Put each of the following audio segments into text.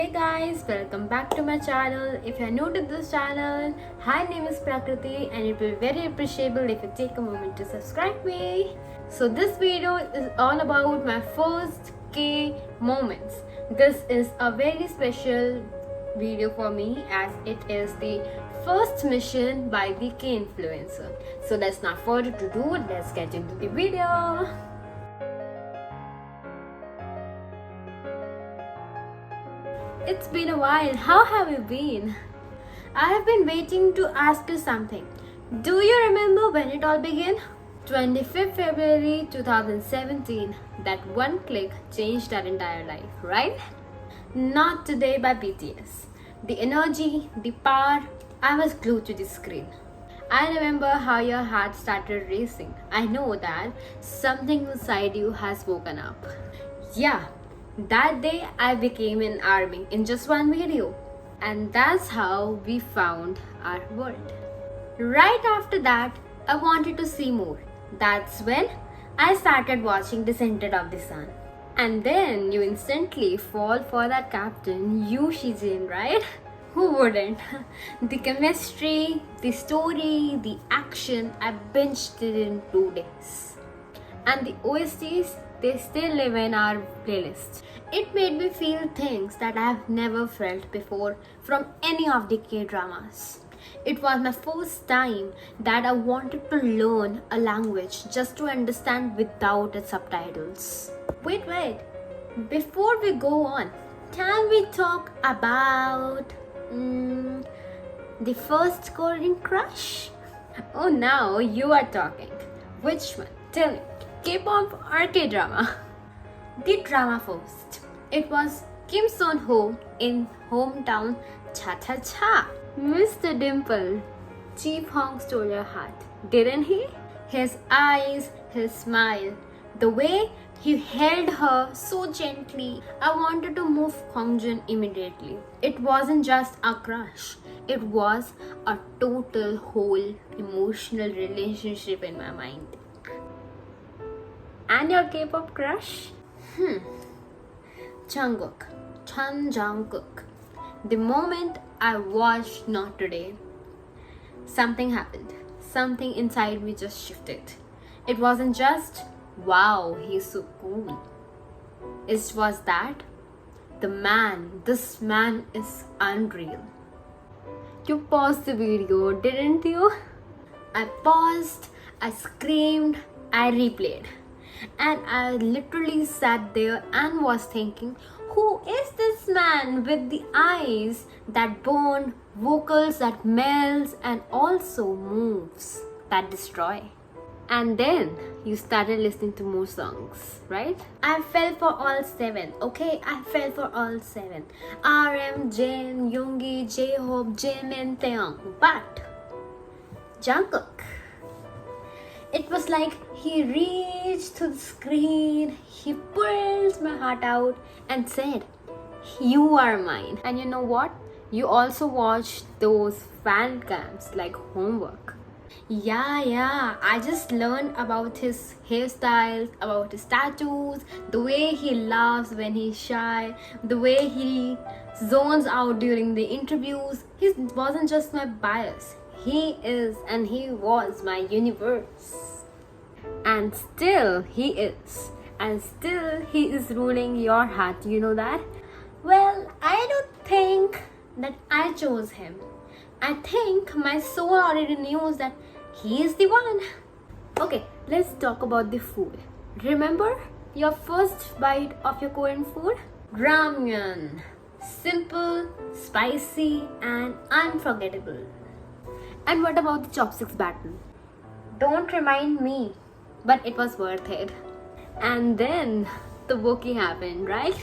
Hey guys, welcome back to my channel. If you are new to this channel, hi, name is Prakriti and it will be very appreciable if you take a moment to subscribe me. So this video is all about my first K moments. This is a very special video for me as it is the first mission by the K influencer. So let's not further to do, let's get into the video. It's been a while. How have you been? I have been waiting to ask you something. Do you remember when it all began? 25th February 2017. That one click changed our entire life, right? Not Today by BTS. The energy, the power, I was glued to the screen. I remember how your heart started racing. I know that something inside you has woken up. Yeah. That day I became an ARMY in just one video, and that's how we found our world. Right after that, I wanted to see more. That's when I started watching Descendants of the Sun. And then you instantly fall for that captain Yoo Shi-jin, right? Who wouldn't? The chemistry, the story, the action, I binged it in 2 days. And the OSTs, they still live in our playlist. It made me feel things that I have never felt before from any of the K-dramas. It was my first time that I wanted to learn a language just to understand without its subtitles. Wait. Before we go on, can we talk about the first Korean crush? Oh, now you are talking. Which one? Tell me. K-pop or K-drama? The drama first. It was Kim Seon-ho in Hometown Cha Cha Cha. Mr. Dimple, Chief Hong stole your heart, didn't he? His eyes, his smile, the way he held her so gently. I wanted to move Hong-jun immediately. It wasn't just a crush. It was a total whole emotional relationship in my mind. And your K-pop crush? Jungkook. The moment I watched Not Today, something happened. Something inside me just shifted. It wasn't just, wow, he's so cool. It was that, this man is unreal. You paused the video, didn't you? I paused, I screamed, I replayed. And I literally sat there and was thinking, who is this man with the eyes that burn, vocals that melts, and also moves that destroy? And then you started listening to more songs, right? I fell for all 7, okay? I fell for all 7. RM, Jin, Yoongi, J-Hope, Jimin, Taeyong. But Jungkook, it was like he reached to the screen, he pulled my heart out and said, you are mine. And you know what? You also watched those fan cams like homework. Yeah, I just learned about his hairstyles, about his tattoos, the way he laughs when he's shy, the way he zones out during the interviews. He wasn't just my bias. He is and he was my universe. And still he is. And still he is ruling your heart. You know that? Well, I don't think that I chose him. I think my soul already knows that he is the one. Okay, let's talk about the food. Remember your first bite of your Korean food? Ramen. Simple, spicy, and unforgettable. And what about the chopsticks battle? Don't remind me, but it was worth it. And then the booking happened, right?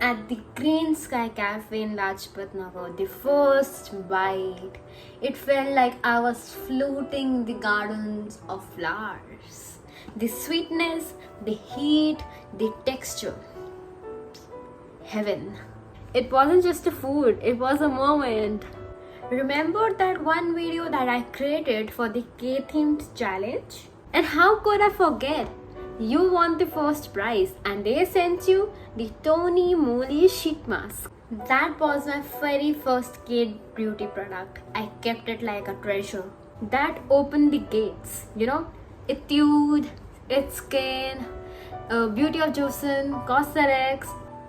At the Green Sky Cafe in Lajpat Nagar, the first bite, it felt like I was floating the gardens of flowers. The sweetness, the heat, the texture. Heaven. It wasn't just a food, it was a moment. Remember that one video that I created for the K-themed challenge? And how could I forget? You won the first prize and they sent you the Tony Moly sheet mask. That was my very first kid beauty product. I kept it like a treasure. That opened the gates, Etude, It's Skin, Beauty of Joseon, Cosrx.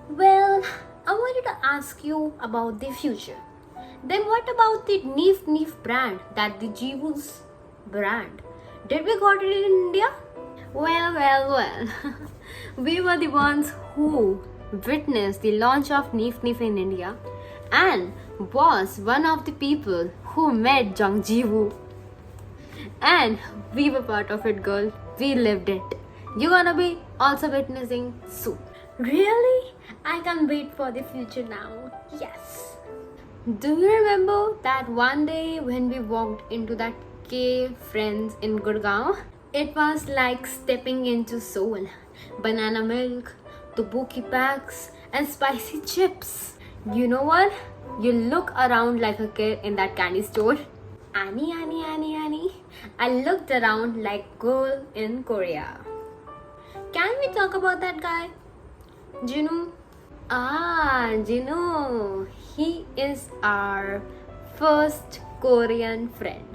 Well, I wanted to ask you about the future. Then what about the Neef brand, that the Jiwoo's brand? Did we got it in India? Well. We were the ones who witnessed the launch of Neef in India and was one of the people who met Jung Ji-woo. And we were part of it, girl. We lived it. You're gonna be also witnessing soon. Really? I can't wait for the future now. Yes. Do you remember that one day when we walked into that cave friends in Gurgaon? It was like stepping into Seoul. Banana milk, tteokbokki packs, and spicy chips. You know what? You look around like a kid in that candy store. Annie. I looked around like girl in Korea. Can we talk about that guy? Jinu? Jinu. He is our first Korean friend.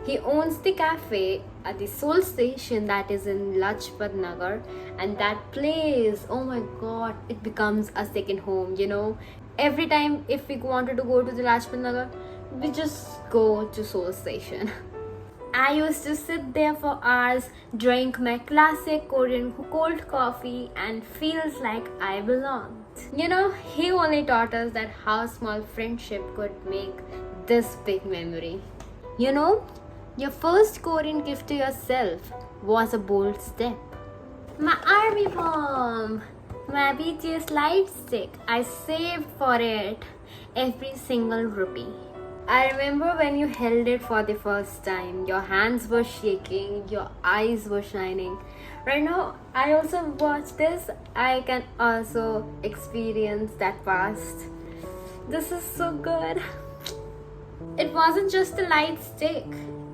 He owns the cafe at the Seoul station that is in Lajpat Nagar, and that place, oh my god, it becomes a second home, Every time if we wanted to go to the Lajpat Nagar, we just go to Seoul station. I used to sit there for hours, drink my classic Korean cold coffee, and feels like I belonged. He only taught us that how small friendship could make this big memory. Your first Korean gift to yourself was a bold step. My army bomb! My BTS light stick. I saved for it every single rupee. I remember when you held it for the first time. Your hands were shaking, your eyes were shining. Right now, I also watch this. I can also experience that past. This is so good. It wasn't just a light stick.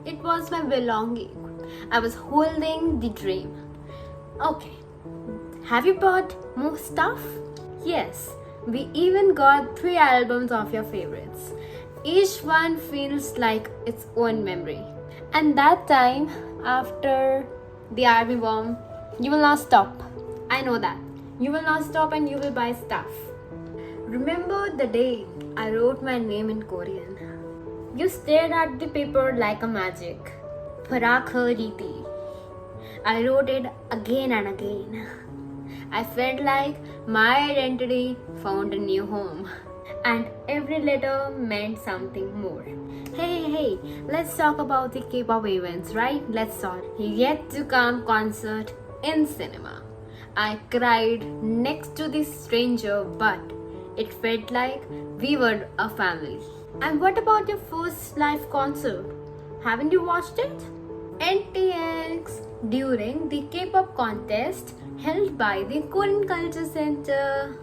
It was my belonging. I was holding the dream. Okay. Have you bought more stuff? Yes. We even got 3 albums of your favorites. Each one feels like its own memory. And that time, after the army bomb, you will not stop. I know that. You will not stop and you will buy stuff. Remember the day I wrote my name in Korean? You stared at the paper like a magic. Parakhariti. I wrote it again and again. I felt like my identity found a new home. And every letter meant something more. Hey, let's talk about the K-pop events, right? Let's talk. Yet to come concert in cinema. I cried next to this stranger, but it felt like we were a family. And what about your first live concert? Haven't you watched it? NTX during the K-pop contest held by the Korean Culture Center.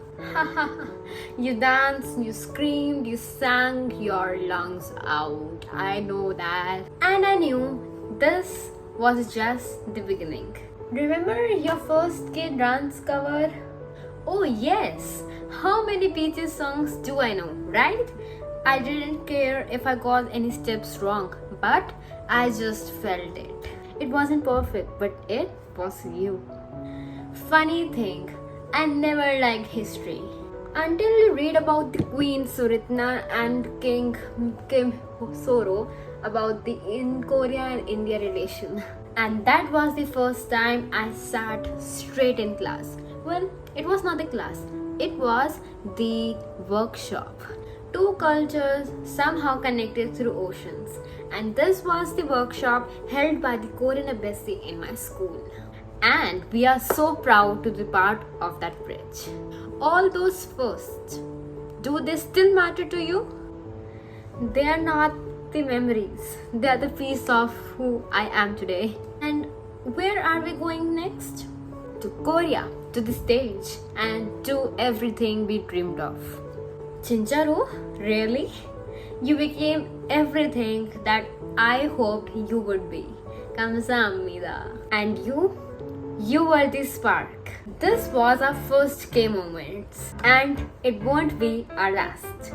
You danced, you screamed, you sang your lungs out. I know that. And I knew this was just the beginning. Remember your first Kid Dance cover? Oh yes! How many BTS songs do I know, right? I didn't care if I got any steps wrong, but I just felt it. It wasn't perfect, but it was you. Funny thing, I never liked history. Until you read about the Queen Suritna and King Kim Seon-ho about the Korea and India relation. And that was the first time I sat straight in class. Well, it was not the class, it was the workshop. 2 cultures somehow connected through oceans. And this was the workshop held by the Korean embassy in my school. And we are so proud to be part of that bridge. All those firsts, do they still matter to you? They are not the memories. They are the piece of who I am today. And where are we going next? To Korea, to the stage, and to everything we dreamed of. Chincharu, really? You became everything that I hoped you would be. 감사합니다. And you were the spark. This was our first K moments, and it won't be our last.